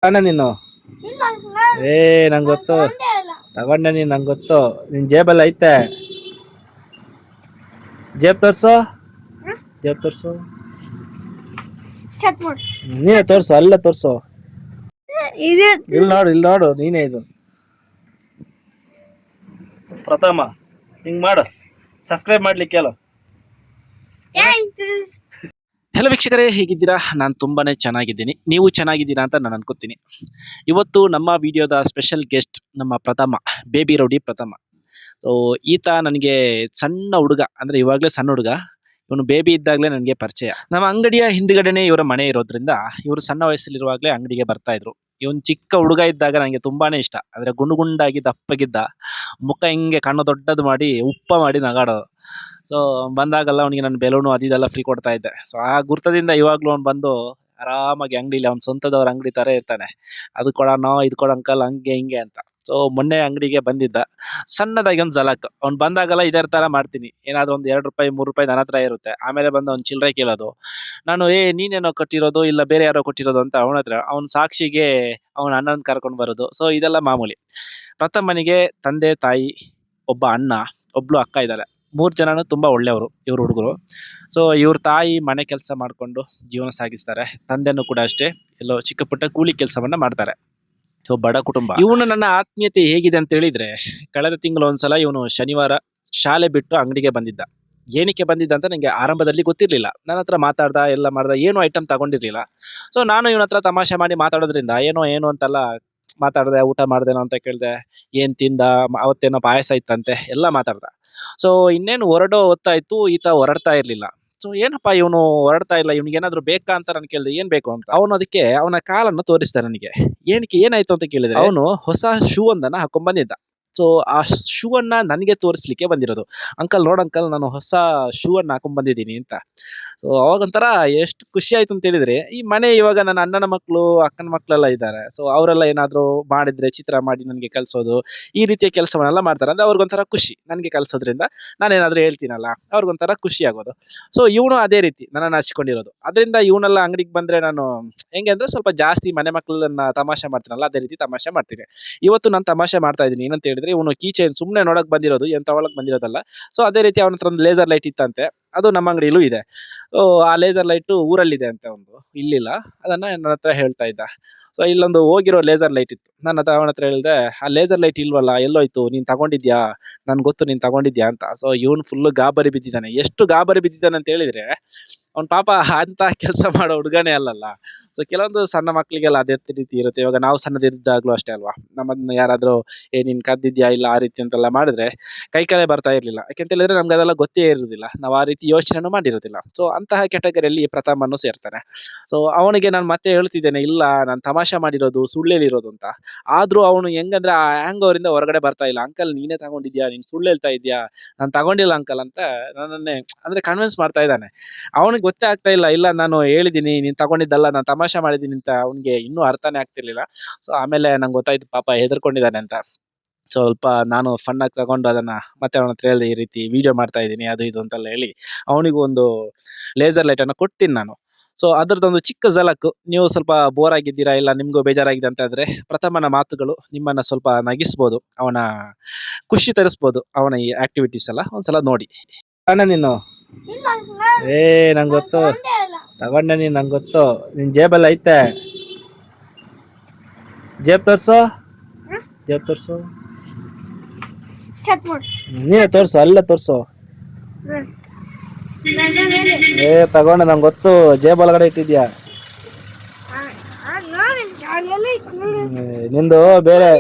ಅಣ್ಣ ನೀನು ಏ ನಂಗೆ ಗೊತ್ತು ತಗೊಂಡೆ ನೀನು ನಂಗೆ ಗೊತ್ತು ನಿನ್ ಜೇಬಲ್ಲಿ ಐತೆ ಜೇಬ್ ತೋರ್ಸು ಜೇಬ್ ತೋರ್ಸು ನೀನೇ ತೋರ್ಸು ಅಲ್ಲ ತೋರ್ಸು ಇಲ್ಲಿ ನೋಡು ನೀನೇ ಇದು ಪ್ರಥಮ ಹಿಂಗ್ ಮಾಡು ಸಬ್ಸ್ಕ್ರೈಬ್ ಮಾಡ್ಲಿಕ್ಕೆ ಹೇಳು. ಹೆಲೋ ವೀಕ್ಷಕರೇ, ಹೇಗಿದ್ದೀರಾ? ನಾನು ತುಂಬಾನೇ ಚೆನ್ನಾಗಿದ್ದೀನಿ. ನೀವು ಚೆನ್ನಾಗಿದ್ದೀರಾ ಅಂತ ನಾನು ಅನ್ಕೋತೀನಿ. ಇವತ್ತು ನಮ್ಮ ವಿಡಿಯೋದ ಸ್ಪೆಷಲ್ ಗೆಸ್ಟ್ ನಮ್ಮ ಪ್ರಥಮ, ಬೇಬಿ ರೌಡಿ ಪ್ರಥಮ. ಸೊ ಈತ ನನಗೆ ಸಣ್ಣ ಹುಡುಗ, ಅಂದ್ರೆ ಇವಾಗಲೇ ಸಣ್ಣ ಹುಡುಗ. ಇವನು ಬೇಬಿ ಇದ್ದಾಗಲೇ ನನಗೆ ಪರಿಚಯ. ನಮ್ಮ ಅಂಗಡಿಯ ಹಿಂದ್ಗಡೆನೆ ಇವರ ಮನೆ ಇರೋದ್ರಿಂದ ಇವರು ಸಣ್ಣ ವಯಸ್ಸಲ್ಲಿರುವಾಗಲೇ ಅಂಗಡಿಗೆ ಬರ್ತಾ ಇದ್ರು. ಇವನ್ ಚಿಕ್ಕ ಹುಡುಗ ಇದ್ದಾಗ ನನಗೆ ತುಂಬಾನೇ ಇಷ್ಟ. ಅಂದ್ರೆ ಗುಂಡಾಗಿ ದಪ್ಪಗಿದ್ದ, ಮುಖ ಹಿಂಗೆ ಕಣ್ಣು ದೊಡ್ಡದು ಮಾಡಿ ಉಪ್ಪ ಮಾಡಿ ನಗಾಡೋದು. ಸೊ ಬಂದಾಗಲ್ಲ ಅವನಿಗೆ ನಾನು ಬೆಲೂನು ಅದೆಲ್ಲ ಫ್ರೀ ಕೊಡ್ತಾ ಇದ್ದೆ. ಸೊ ಆ ಗುರ್ತದಿಂದ ಇವಾಗ್ಲೂ ಅವ್ನು ಬಂದು ಆರಾಮಾಗಿ ಅಂಗಡಿಲಿ ಅವ್ನ ಸ್ವಂತದವ್ರ ಅಂಗಡಿ ತರ ಇರ್ತಾನೆ. ಅದು ಕೊಡೋಣ ಇದು ಕೊಡ ಅಂಕಲ್ ಹಂಗೆ ಹಿಂಗೆ ಅಂತ. ಸೊ ಮೊನ್ನೆ ಅಂಗಡಿಗೆ ಬಂದಿದ್ದ, ಸಣ್ಣದಾಗಿ ಒಂದು ಜಲಕ್. ಅವ್ನು ಬಂದಾಗಲ್ಲ ಇದೇ ತರ ಮಾಡ್ತೀನಿ. ಏನಾದ್ರು ಒಂದು ₹2 ₹3 ನನ್ನ ಹತ್ರ ಇರುತ್ತೆ. ಆಮೇಲೆ ಬಂದು ಅವ್ನು ಚಿಲ್ಲರೆ ಕೇಳೋದು. ನಾನು ನೀನೇನೋ ಕೊಟ್ಟಿರೋದು ಇಲ್ಲ ಬೇರೆ ಯಾರೋ ಕೊಟ್ಟಿರೋದು ಅಂತ ಅವನ ಹತ್ರ, ಅವ್ನ ಸಾಕ್ಷಿಗೆ ಅವನ ಅಣ್ಣನ ಕರ್ಕೊಂಡು ಬರೋದು. ಸೊ ಇದೆಲ್ಲ ಮಾಮೂಲಿ. ಪ್ರಥಮನಿಗೆ ತಂದೆ ತಾಯಿ, ಒಬ್ಬ ಅಣ್ಣ, ಒಬ್ಳು ಅಕ್ಕ ಇದ್ದಾರೆ. 3 ಜನನು ತುಂಬಾ ಒಳ್ಳೆಯವರು ಇವ್ರ ಹುಡುಗರು. ಸೊ ಇವ್ರ ತಾಯಿ ಮನೆ ಕೆಲಸ ಮಾಡಿಕೊಂಡು ಜೀವನ ಸಾಗಿಸ್ತಾರೆ. ತಂದೆನೂ ಕೂಡ ಅಷ್ಟೇ, ಎಲ್ಲೋ ಚಿಕ್ಕ ಪುಟ್ಟ ಕೂಲಿ ಕೆಲಸವನ್ನ ಮಾಡ್ತಾರೆ. ಸೊ ಬಡ ಕುಟುಂಬ. ಇವನು ನನ್ನ ಆತ್ಮೀಯತೆ ಹೇಗಿದೆ ಅಂತ ಹೇಳಿದ್ರೆ, ಕಳೆದ ತಿಂಗಳು ಒಂದ್ಸಲ ಇವನು ಶನಿವಾರ ಶಾಲೆ ಬಿಟ್ಟು ಅಂಗಡಿಗೆ ಬಂದಿದ್ದ. ಏನಕ್ಕೆ ಬಂದಿದ್ದ ಅಂತ ನನಗೆ ಆರಂಭದಲ್ಲಿ ಗೊತ್ತಿರಲಿಲ್ಲ. ನನ್ನ ಹತ್ರ ಮಾತಾಡ್ದ, ಎಲ್ಲ ಮಾಡ್ದ, ಏನು ಐಟಮ್ ತಗೊಂಡಿರ್ಲಿಲ್ಲ. ಸೊ ನಾನು ಇವನ ಹತ್ರ ತಮಾಷೆ ಮಾಡಿ ಮಾತಾಡೋದ್ರಿಂದ ಏನು ಅಂತೆಲ್ಲ ಮಾತಾಡ್ದೆ. ಊಟ ಮಾಡ್ದೇನೋ ಅಂತ ಕೇಳ್ದೆ, ಏನ್ ತಿಂದ, ಅವತ್ತೇನೋ ಪಾಯಸ ಇತ್ತಂತೆ, ಎಲ್ಲ ಮಾತಾಡ್ದ. ಸೊ ಇನ್ನೇನು ಹೊರಡೋ ಹೊತ್ತಾಯ್ತು, ಈತ ಹೊರಡ್ತಾ ಇರ್ಲಿಲ್ಲ. ಸೊ ಏನಪ್ಪ ಇವನು ಹೊರಡ್ತಾ ಇಲ್ಲ, ಇವ್ನಿಗೆ ಏನಾದ್ರು ಬೇಕಾ ಅಂತ ನಾನು ಕೇಳಿದೆ, ಏನ್ ಬೇಕು ಅಂತ. ಅವನು ಅದಕ್ಕೆ ಅವನ ಕಾಲನ್ನು ತೋರಿಸ್ದ ನನಗೆ. ಏನಾಯ್ತು ಅಂತ ಕೇಳಿದ್ರೆ, ಅವನು ಹೊಸ ಶೂ ಒಂದನ್ನ ಹಾಕೊಂಡ್ ಬಂದಿದ್ದ. ಸೊ ಆ ಶೂ ಅನ್ನ ನನಗೆ ತೋರಿಸ್ಲಿಕ್ಕೆ ಬಂದಿರೋದು. ಅಂಕಲ್ ನೋಡಂಕಲ್, ನಾನು ಹೊಸ ಶೂ ಅನ್ನ ಹಾಕೊಂಡ್ ಬಂದಿದ್ದೀನಿ ಅಂತ. ಸೊ ಅವಾಗೊಂಥರ ಎಷ್ಟು ಖುಷಿ ಆಯ್ತು ಅಂತ ಹೇಳಿದ್ರೆ, ಈ ಮನೆ ಇವಾಗ ನನ್ನ ಅಣ್ಣನ ಮಕ್ಕಳು, ಅಕ್ಕನ ಮಕ್ಕಳೆಲ್ಲ ಇದ್ದಾರೆ. ಸೊ ಅವರೆಲ್ಲ ಏನಾದ್ರು ಮಾಡಿದ್ರೆ ಚಿತ್ರ ಮಾಡಿ ನನಗೆ ಕಲ್ಸೋದು, ಈ ರೀತಿಯ ಕೆಲಸವನ್ನೆಲ್ಲ ಮಾಡ್ತಾರೆ. ಅಂದ್ರೆ ಅವ್ರಿಗೊಂಥರ ಖುಷಿ ನನಗೆ ಕಲ್ಸೋದ್ರಿಂದ. ನಾನೇನಾದ್ರೂ ಹೇಳ್ತೀನಲ್ಲ, ಅವ್ರಿಗೊಂಥರ ಖುಷಿ ಆಗೋದು. ಸೊ ಇವನು ಅದೇ ರೀತಿ ನನ್ನನ್ನು ಹಚ್ಕೊಂಡಿರೋದು. ಅದರಿಂದ ಇವನೆಲ್ಲ ಅಂಗಡಿಗೆ ಬಂದ್ರೆ ನಾನು ಹೆಂಗೆ ಅಂದ್ರೆ ಸ್ವಲ್ಪ ಜಾಸ್ತಿ ಮನೆ ಮಕ್ಕಳನ್ನ ತಮಾಷೆ ಮಾಡ್ತೀನಲ್ಲ, ಅದೇ ರೀತಿ ತಮಾಷೆ ಮಾಡ್ತೀನಿ. ಇವತ್ತು ನಾನು ತಮಾಷೆ ಮಾಡ್ತಾ ಇದ್ದೀನಿ. ಏನಂತ ಹೇಳಿದ್ರೆ, ಇವನು ಕೀಚೈನ್ ಸುಮ್ಮನೆ ನೋಡಕ್ ಬಂದಿರೋದು, ಏನ್ ತಗೊಳಕ್ ಬಂದಿರೋದಲ್ಲ. ಸೊ ಅದೇ ರೀತಿ ಅವನ ಹತ್ರ ಒಂದು ಲೇಸರ್ ಲೈಟ್ ಇತ್ತಂತೆ. ಅದು ನಮ್ಮ ಅಂಗಡಿಯಲ್ಲೂ ಇದೆ. ಆ ಲೇಸರ್ ಲೈಟ್ ಊರಲ್ಲಿದೆ ಅಂತೆ, ಒಂದು ಇಲ್ಲಿಲ್ಲ. ಅದನ್ನ ನನ್ನ ಹತ್ರ ಹೇಳ್ತಾ ಇದ್ದ. ಸೊ ಇಲ್ಲೊಂದು ಹೋಗಿರೋ ಲೇಸರ್ ಲೈಟ್ ಇತ್ತು. ಅವನ ಹತ್ರ ಹೇಳಿದೆ, ಆ ಲೇಸರ್ ಲೈಟ್ ಇಲ್ವಲ್ಲ, ಎಲ್ಲೋಯ್ತು, ನೀನ್ ತಗೊಂಡಿದ್ಯಾ, ನನ್ ಗೊತ್ತು ನೀನ್ ತಗೊಂಡಿದ್ಯಾ ಅಂತ. ಸೊ ಇವನು ಫುಲ್ ಗಾಬರಿ ಬಿದ್ದಿದ್ದಾನೆ. ಎಷ್ಟು ಗಾಬರಿ ಬಿದ್ದಿದ್ದಾನೆ ಅಂತ ಹೇಳಿದ್ರೆ, ಅವ್ನ ಪಾಪ ಅಂತ ಕೆಲಸ ಮಾಡೋ ಹುಡುಗನೇ ಅಲ್ಲಲ್ಲ. ಸೊ ಕೆಲವೊಂದು ಸಣ್ಣ ಮಕ್ಕಳಿಗೆಲ್ಲ ಅದೇ ರೀತಿ ಇರುತ್ತೆ. ಇವಾಗ ನಾವು ಸಣ್ಣದಿದ್ದಾಗ್ಲೂ ಅಷ್ಟೇ ಅಲ್ವಾ, ನಮ್ಮನ್ನ ಯಾರಾದ್ರೂ ನೀನ್ ಕದ್ದಿದ್ಯಾ ಇಲ್ಲ ಆ ರೀತಿ ಅಂತೆಲ್ಲ ಮಾಡಿದ್ರೆ ಕೈ ಕಾಲೇ ಬರ್ತಾ ಇರ್ಲಿಲ್ಲ. ಯಾಕೆಂತ ಹೇಳಿದ್ರೆ ನಮ್ಗೆ ಅದೆಲ್ಲ ಗೊತ್ತೇ ಇರುವುದಿಲ್ಲ, ನಾವು ಆ ರೀತಿ ಯೋಚನೆನೂ ಮಾಡಿರೋದಿಲ್ಲ. ಸೊ ಅಂತಹ ಕೆಟಗರಿಯಲ್ಲಿ ಪ್ರಥಮನ್ನು ಸೇರ್ತಾನೆ. ಸೊ ಅವನಿಗೆ ನಾನು ಮತ್ತೆ ಹೇಳ್ತಿದ್ದೇನೆ, ಇಲ್ಲ ನಾನು ತಮಾಷೆ ಮಾಡಿರೋದು, ಸುಳ್ಳೇಲಿರೋದು ಅಂತ. ಆದ್ರೂ ಅವನು ಹೆಂಗಂದ್ರೆ ಆ ಹ್ಯಾಂಗ್ ಅವರಿಂದ ಹೊರಗಡೆ ಬರ್ತಾ ಇಲ್ಲ. ಅಂಕಲ್ ನೀನೇ ತಗೊಂಡಿದ್ಯಾ, ನೀನ್ ಸುಳ್ಳು ಹೇಳ್ತಾ ಇದ್ಯಾ, ನಾನು ತಗೊಂಡಿಲ್ಲ ಅಂಕಲ್ ಅಂತ ನನ್ನನ್ನೇ ಅಂದ್ರೆ ಕನ್ವಿನ್ಸ್ ಮಾಡ್ತಾ ಇದ್ದಾನೆ. ಅವನಿಗೆ ಗೊತ್ತೇ ಆಗ್ತಾ ಇಲ್ಲ, ಇಲ್ಲ ನಾನು ಹೇಳಿದ್ದೀನಿ, ನೀನ್ ತಗೊಂಡಿದ್ದಲ್ಲ, ನಾನು ತಮಾಷೆ ಮಾಡಿದ್ದೀನಿ ಅಂತ. ಅವ್ನಿಗೆ ಇನ್ನೂ ಅರ್ಥನೇ ಆಗ್ತಿರ್ಲಿಲ್ಲ. ಸೊ ಆಮೇಲೆ ನಂಗೆ ಗೊತ್ತಾಯ್ತು ಪಾಪ ಹೆದರ್ಕೊಂಡಿದ್ದಾನೆ ಅಂತ. ಸ್ವಲ್ಪ ನಾನು ಫನ್ ಆಗಿ ತಗೊಂಡು ಅದನ್ನ ಮತ್ತೆ ಅವನ ಹತ್ರ ಹೇಳಿದೆ, ಈ ರೀತಿ ವಿಡಿಯೋ ಮಾಡ್ತಾ ಇದ್ದೀನಿ ಅದು ಇದು ಅಂತೆಲ್ಲ ಹೇಳಿ ಅವನಿಗೂ ಒಂದು ಲೇಸರ್ ಲೈಟ್ ಅನ್ನು ಕೊಡ್ತೀನಿ ನಾನು. ಸೊ ಅದರದೊಂದು ಚಿಕ್ಕ ಝಲಕ್. ನೀವು ಸ್ವಲ್ಪ ಬೋರ್ ಆಗಿದ್ದೀರಾ, ಇಲ್ಲ ನಿಮ್ಗೂ ಬೇಜಾರಾಗಿದೆ ಅಂತ ಇದ್ರೆ, ಪ್ರಥಮನ ಮಾತುಗಳು ನಿಮ್ಮನ್ನ ಸ್ವಲ್ಪ ನಗಿಸ್ಬೋದು, ಅವನ ಖುಷಿ ತರಿಸ್ಬೋದು. ಅವನ ಈ ಆಕ್ಟಿವಿಟೀಸ್ ಎಲ್ಲ ಒಂದ್ಸಲ ನೋಡಿ. ಅಣ್ಣ ನೀನು ನಂಗೆ ಗೊತ್ತು ತಗೊಂಡೆ ನೀನು, ನಂಗೆ ಗೊತ್ತು. ನಿನ್ ಜೇಬಲ್ಲಿ ಐತೆ, ಜೇಬ್ ತೋರ್ಸು ಜೇಬ್ ತೋರ್ಸು ನೀನೇ ತೋರ್ಸು, ಅಲ್ಲ ತೋರ್ಸು. ತಗೊಂಡೆ, ನಂಗೆ ಗೊತ್ತು, ಜೇಬ್ ಒಳಗಡೆ ಇಟ್ಟಿದ್ಯಾ. ನಿಂದು ಬೇರೆ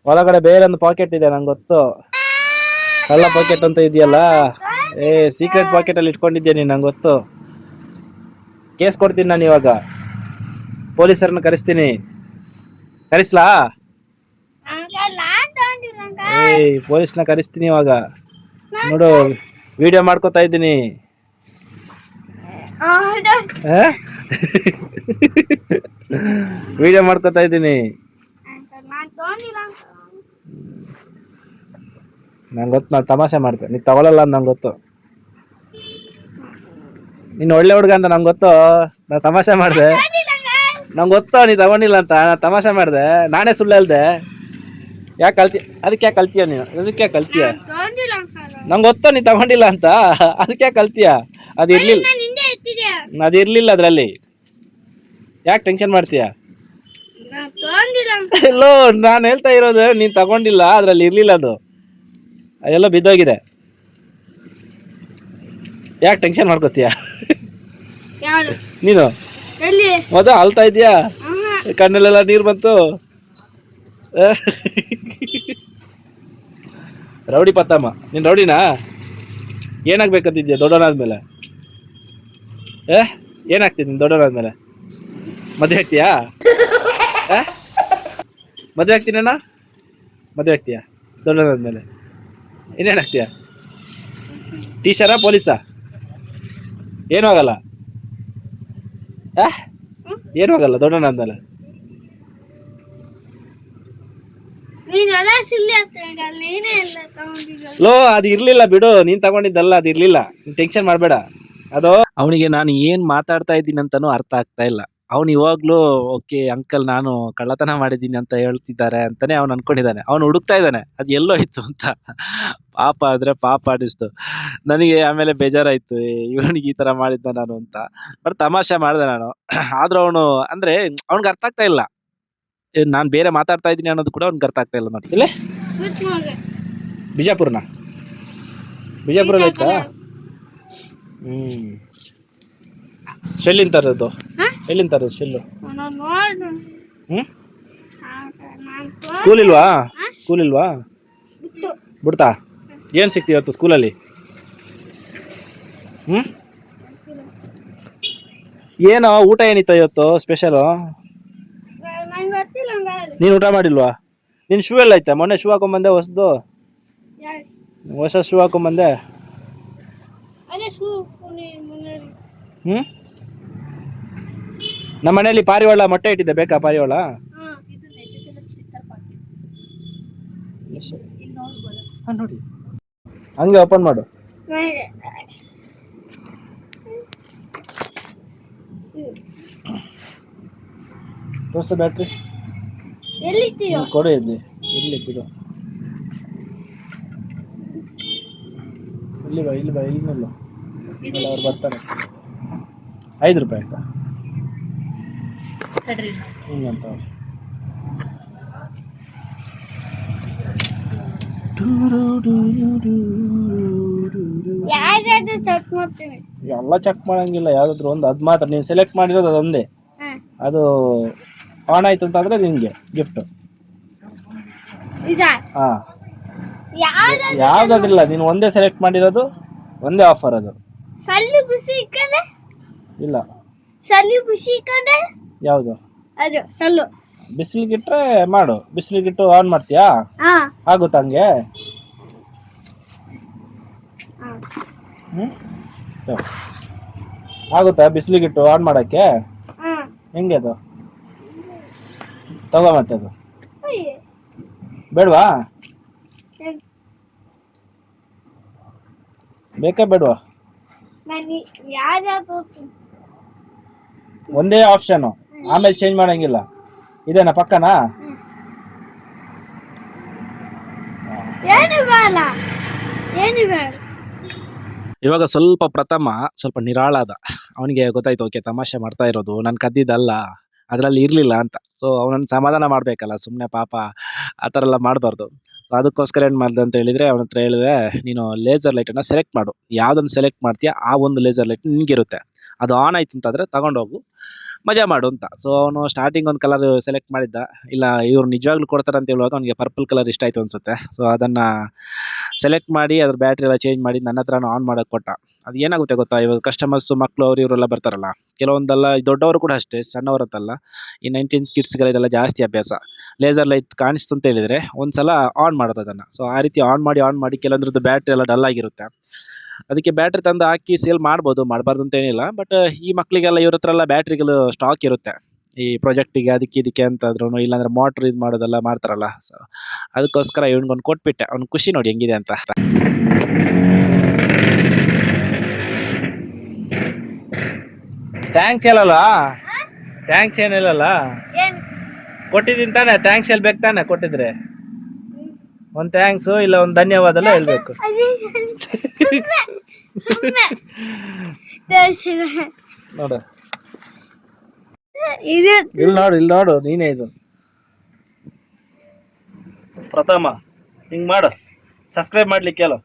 ಒಳಗಡೆ ಬೇರೆ ಒಂದು ಪಾಕೆಟ್ ಇದೆ, ನಂಗೆ ಗೊತ್ತು. ಕಳ್ಳ ಪಾಕೆಟ್ ಅಂತ ಇದೆಯಲ್ಲ, ಸೀಕ್ರೆಟ್ ಪಾಕೆಟ್ ಅಲ್ಲಿ ಇಟ್ಕೊಂಡಿದ್ಯಾ ನೀನು, ನಂಗೆ ಗೊತ್ತು. ಕೇಸ್ ಕೊಡ್ತೀನಿ ನಾನು ಇವಾಗ, ಪೊಲೀಸರನ್ನ ಕರೆಸ್ತೀನಿ. ಕರೆಸ್ಲಾ? ಪೊಲೀಸ್ನ ಕರೆಸ್ತೀನಿ ಇವಾಗ. ನೋಡು, ವಿಡಿಯೋ ಮಾಡ್ಕೋತಾ ಇದ್ದೀನಿ. ವಿಡಿಯೋ ಮಾಡ್ಕೋತಾ ಇದ್ದೀನಿ. ನಂಗೆ ಗೊತ್ತು, ನಾನು ತಮಾಷೆ ಮಾಡ್ತೆ, ನೀ ತಗೊಳಲ್ಲ ಅಂತ ನಂಗೆ ಗೊತ್ತು. ನೀನು ಒಳ್ಳೆ ಹುಡುಗ ಅಂತ ನಂಗೆ ಗೊತ್ತು, ನಾನು ತಮಾಷೆ ಮಾಡಿದೆ. ನಂಗೆ ಗೊತ್ತಾ ನೀ ತಗೊಂಡಿಲ್ಲ ಅಂತ, ನಾನು ತಮಾಷೆ ಮಾಡಿದೆ, ನಾನೇ ಸುಳ್ಳು ಹೇಳ್ದೆ. ಯಾಕೆ ಕಲ್ತಿ, ಅದಕ್ಕೆ ಯಾಕೆ ಕಲ್ತೀಯ ನೀನು, ಅದಕ್ಕೆ ಯಾಕೆ ಕಲ್ತೀಯ? ನಂಗೆ ಗೊತ್ತಾ ನೀ ತಗೊಂಡಿಲ್ಲ ಅಂತ, ಅದಕ್ಕೆ ಯಾಕೆ ಕಲ್ತೀಯ? ಅದು ಇರ್ಲಿಲ್ಲ, ಅದು ಇರ್ಲಿಲ್ಲ ಅದರಲ್ಲಿ, ಯಾಕೆ ಟೆನ್ಷನ್ ಮಾಡ್ತೀಯ? ಎಲ್ಲೋ ನಾನು ಹೇಳ್ತಾ ಇರೋದು ನೀನು ತಗೊಂಡಿಲ್ಲ, ಅದ್ರಲ್ಲಿ ಇರ್ಲಿಲ್ಲ, ಅದು ಅದೆಲ್ಲ ಬಿದ್ದೋಗಿದೆ. ಯಾಕೆ ಟೆನ್ಷನ್ ಮಾಡ್ಕೋತೀಯ ನೀನು? ಮೊದ ಅಳ್ತಾ ಇದೀಯಾ? ಕಣ್ಣಲ್ಲೆಲ್ಲ ನೀರು ಬಂತು. ರೌಡಿ ಪತ್ತಮ್ಮ, ನೀನು ರೌಡಿನಾ? ಏನಾಗ್ಬೇಕಂತಿದ್ಯಾ ದೊಡ್ಡವನಾದ್ಮೇಲೆ? ಏನಾಗ್ತಿದ್ ನೀನು ದೊಡ್ಡವನಾದ್ಮೇಲೆ? ಮದುವೆ ಆಗ್ತೀಯಾ? ಮದುವೆ ಆಗ್ತೀನಣ್ಣ? ಮದುವೆ ಆಗ್ತೀಯಾ ದೊಡ್ಡವನಾದ್ಮೇಲೆ? ಇನ್ನೇನಾಗ್ತೀಯಾ? ಟೀಚರಾ ಪೊಲೀಸಾ? ಏನೂ ಆಗಲ್ಲ. ಏನೂ ಆಗಲ್ಲ ದೊಡ್ಡವನಾದ್ಮೇಲೆ? ಲೋ ಅದು ಇರ್ಲಿಲ್ಲ ಬಿಡು, ನೀನ್ ತಗೊಂಡಿದ್ದಲ್ಲ, ಅದು ಇರ್ಲಿಲ್ಲ, ಟೆನ್ಷನ್ ಮಾಡಬೇಡ. ಅದು ಅವನಿಗೆ ನಾನು ಏನು ಮಾತಾಡ್ತಾ ಇದ್ದೀನಿ ಅಂತಾನೂ ಅರ್ಥ ಆಗ್ತಾ ಇಲ್ಲ. ಅವನು ಇವಾಗ್ಲೂ ಓಕೆ ಅಂಕಲ್ ನಾನು ಕಳ್ಳತನ ಮಾಡಿದ್ದೀನಿ ಅಂತ ಹೇಳ್ತಿದ್ದಾರೆ ಅಂತಾನೆ ಅವ್ನು ಅನ್ಕೊಂಡಿದ್ದಾನೆ. ಅವನು ಹುಡುಕ್ತಾ ಇದ್ದಾನೆ ಅದು ಎಲ್ಲೋ ಇತ್ತು ಅಂತ. ಪಾಪ ಆದರೆ ಪಾಪ ಅನಿಸ್ತು ನನಗೆ. ಆಮೇಲೆ ಬೇಜಾರಾಯಿತು, ಇವನಿಗೆ ಈ ಥರ ಮಾಡಿದ್ದ ನಾನು ಅಂತ. ಬಟ್ ತಮಾಷೆ ಮಾಡಿದೆ ನಾನು. ಆದರೂ ಅವನು ಅಂದರೆ ಅವ್ನಿಗೆ ಅರ್ಥ ಆಗ್ತಾ ಇಲ್ಲ, ನಾನು ಬೇರೆ ಮಾತಾಡ್ತಾ ಇದ್ದೀನಿ ಅನ್ನೋದು ಕೂಡ ಅವ್ನಿಗೆ ಅರ್ಥ ಆಗ್ತಾ ಇಲ್ಲ ನೋಡಿ. ಇಲ್ಲೇ ಬಿಜಾಪುರನ? ಬಿಜಾಪುರಲ್ಲಿ ಆಯ್ತಾ? ಶೆಲ್ಲಿನ ತರೋದು? ಎಲ್ಲಿಂದ ತರೋದು ಶೆಲ್ಲು? ಸ್ಕೂಲ್ ಇಲ್ವಾ? ಸ್ಕೂಲ್ ಇಲ್ವಾ? ಬಿಡ್ತಾ? ಏನು ಸಿಕ್ತಿ ಇವತ್ತು ಸ್ಕೂಲಲ್ಲಿ? ಏನೋ ಊಟ ಏನಿತ್ತು ಇವತ್ತು ಸ್ಪೆಷಲು? ನೀನು ಊಟ ಮಾಡಿಲ್ವಾ? ನಿನ್ನ ಶೂ ಎಲ್ಲ ಐತೆ? ಮೊನ್ನೆ ಶೂ ಹಾಕೊಂಬಂದೆ ಹೊಸದು, ಹೊಸ ಶೂ ಹಾಕೊಂಬಂದೆ. ನಮ್ಮ ಮನೆಯಲ್ಲಿ ಪಾರಿವಾಳ ಮೊಟ್ಟೆ ಇಟ್ಟಿದ್ದೆ, ಬೇಕಾ ಪಾರಿವಾಳ? ನೋಡಿ ಹಂಗೆ ಓಪನ್ ಮಾಡು. ತೋರ್ಸ ಬ್ಯಾಟ್ರಿ ಕೊಡು, ಇದ್ದಿ ಇಲ್ಲಿ ಬಿಡು. ಇಲ್ಲಿ ಬಾ, ಇಲ್ಲಿ ಬಾ, ಇಲ್ಲಿ ನಿಲ್ಲು. ಅವ್ರು ಬರ್ತಾರೆ. 5 ರೂಪಾಯಿ ಅಕ್ಕ ಹಿಂಗಂತ. ಎಲ್ಲ ಚೆಕ್ ಮಾಡಂಗಿಲ್ಲ, ಯಾವ್ದಾದ್ರು ಒಂದು ಅದು ಮಾತ್ರ ನೀನು ಸೆಲೆಕ್ಟ್ ಮಾಡಿರೋದು ಅದೊಂದೇ. ಅದು ಆನ್ ಆಯ್ತು ಅಂತಂದ್ರೆ ನಿನ್ಗೆ ಗಿಫ್ಟ್. ಹಾ, ಯಾವ್ದಾದ್ರಿಲ್ಲ, ನೀನು ಒಂದೇ ಸೆಲೆಕ್ಟ್ ಮಾಡಿರೋದು, ಒಂದೇ ಆಫರ್ ಅದು. ಇಲ್ಲ ಯಾವುದು? ಬಿಸಿಲಿಗಿಟ್ರೆ ಮಾಡು, ಬಿಸಿಲಿಗಿಟ್ಟು ಆನ್ ಮಾಡ್ತೀಯಾ? ಆಗುತ್ತಾ ಹಂಗೆ? ಆಗುತ್ತಾ ಬಿಸಿಲಿಗಿಟ್ಟು ಆನ್ ಮಾಡಕ್ಕೆ? ಹೆಂಗೆ ಅದು? ತಗೋ ಮತ್ತೆ, ಅದು ಬೇಡವಾ? ಬೇಕಾ ಬೇಡವಾ? ಒಂದೇ ಆಪ್ಷನ್, ಆಮೇಲೆ ಚೇಂಜ್ ಮಾಡಂಗಿಲ್ಲ. ಇದೇನಾ ಪಕ್ಕನಾ? ಇವಾಗ ಸ್ವಲ್ಪ ಪ್ರಥಮ ಸ್ವಲ್ಪ ನಿರಾಳಾದ. ಅವನಿಗೆ ಗೊತ್ತಾಯ್ತು, ಓಕೆ ತಮಾಷೆ ಮಾಡ್ತಾ ಇರೋದು, ನಾನು ಕದ್ದಿದ್ದಲ್ಲ, ಅದರಲ್ಲಿ ಇರಲಿಲ್ಲ ಅಂತ. ಸೊ ಅವನನ್ನು ಸಮಾಧಾನ ಮಾಡಬೇಕಲ್ಲ, ಸುಮ್ಮನೆ ಪಾಪ ಆ ಥರ ಎಲ್ಲ ಮಾಡಬಾರ್ದು. ಅದಕ್ಕೋಸ್ಕರ ಏನು ಮಾಡಿದೆ ಅಂತ ಹೇಳಿದರೆ, ಅವನ ಹತ್ರ ಹೇಳಿದೆ, ನೀನು ಲೇಸರ್ ಲೈಟನ್ನು ಸೆಲೆಕ್ಟ್ ಮಾಡು, ಯಾವುದನ್ನು ಸೆಲೆಕ್ಟ್ ಮಾಡ್ತೀಯ ಆ ಒಂದು ಲೇಸರ್ ಲೈಟ್ ನಿನಗಿರುತ್ತೆ, ಅದು ಆನ್ ಆಯ್ತು ಅಂತಂದರೆ ತಗೊಂಡೋಗು, ಮಜಾ ಮಾಡು ಅಂತ. ಸೊ ಅವನು ಸ್ಟಾರ್ಟಿಂಗ್ ಒಂದು ಕಲರ್ ಸೆಲೆಕ್ಟ್ ಮಾಡಿದ್ದ. ಇಲ್ಲ ಇವ್ರು ನಿಜವಾಗ್ಲೂ ಕೊಡ್ತಾರೆ ಅಂತ ಹೇಳುವಾಗ ಅವನಿಗೆ ಪರ್ಪಲ್ ಕಲರ್ ಇಷ್ಟ ಆಯಿತು ಅನಿಸುತ್ತೆ. ಸೊ ಅದನ್ನು ಸೆಲೆಕ್ಟ್ ಮಾಡಿ ಅದ್ರ ಬ್ಯಾಟ್ರಿ ಎಲ್ಲ ಚೇಂಜ್ ಮಾಡಿ ನನ್ನ ಹತ್ರ ಆನ್ ಮಾಡೋಕ್ಕೆ ಕೊಟ್ಟ. ಅದು ಏನಾಗುತ್ತೆ ಗೊತ್ತಾ, ಇವಾಗ ಕಸ್ಟಮರ್ಸು ಮಕ್ಕಳು ಅವರು ಇವರೆಲ್ಲ ಬರ್ತಾರಲ್ಲ, ಕೆಲವೊಂದೆಲ್ಲ ದೊಡ್ಡವರು ಕೂಡ ಅಷ್ಟೇ, ಸಣ್ಣವರಂತಲ್ಲ, ಈ 19 ಕಿಡ್ಸ್ಗಳಿದೆಲ್ಲ ಜಾಸ್ತಿ ಅಭ್ಯಾಸ. ಲೇಸರ್ ಲೈಟ್ ಕಾಣಿಸ್ತು ಅಂತ ಹೇಳಿದರೆ ಒಂದು ಸಲ ಆನ್ ಮಾಡೋದು ಅದನ್ನು. ಸೊ ಆ ರೀತಿ ಆನ್ ಮಾಡಿ ಕೆಲವೊಂದ್ರದ್ದು ಬ್ಯಾಟ್ರಿ ಎಲ್ಲ ಡಲ್ ಆಗಿರುತ್ತೆ. ಅದಕ್ಕೆ ಬ್ಯಾಟ್ರಿ ತಂದು ಹಾಕಿ ಸೇಲ್ ಮಾಡ್ಬೋದು, ಮಾಡಬಾರ್ದು ಅಂತ ಏನಿಲ್ಲ. ಬಟ್ ಈ ಮಕ್ಕಳಿಗೆಲ್ಲ ಇವ್ರ ಹತ್ರ ಎಲ್ಲ ಬ್ಯಾಟ್ರಿಗಳು ಸ್ಟಾಕ್ ಇರುತ್ತೆ, ಈ ಪ್ರಾಜೆಕ್ಟಿಗೆ ಅದಕ್ಕೆ ಇದಕ್ಕೆ ಅಂತಾದ್ರೂ, ಇಲ್ಲಾಂದ್ರೆ ಮೋಟ್ರ್ ಇದು ಮಾಡೋದೆಲ್ಲ ಮಾಡ್ತಾರಲ್ಲ. ಸೊ ಅದಕ್ಕೋಸ್ಕರ ಇವ್ನಿಗೊಂದು ಕೊಟ್ಬಿಟ್ಟೆ. ಅವ್ನು ಖುಷಿ ನೋಡಿ ಹೆಂಗಿದೆ ಅಂತ. ಥ್ಯಾಂಕ್ಸ್ ಹೇಳಲ್ಲ, ಥ್ಯಾಂಕ್ಸ್ ಏನಿಲ್ಲಲ್ಲ ಕೊಟ್ಟಿದ್ದೀನಿ ತಾನೆ, ಥ್ಯಾಂಕ್ಸ್ ಹೇಳ್ಬೇಕು ತಾನೆ ಕೊಟ್ಟಿದ್ರೆ. ಒಂದು ಥ್ಯಾಂಕ್ಸು ಇಲ್ಲ ಒಂದು ಧನ್ಯವಾದ ಎಲ್ಲ ಹೇಳ್ಬೇಕು. ನೋಡು ಇಲ್ಲಿ ನೋಡು ನೀನೇ ಇದು ಪ್ರಥಮ ಹಿಂಗ್ ಮಾಡು, ಸಬ್ಸ್ಕ್ರೈಬ್ ಮಾಡ್ಲಿಕ್ಕೆ ಹೇಳು.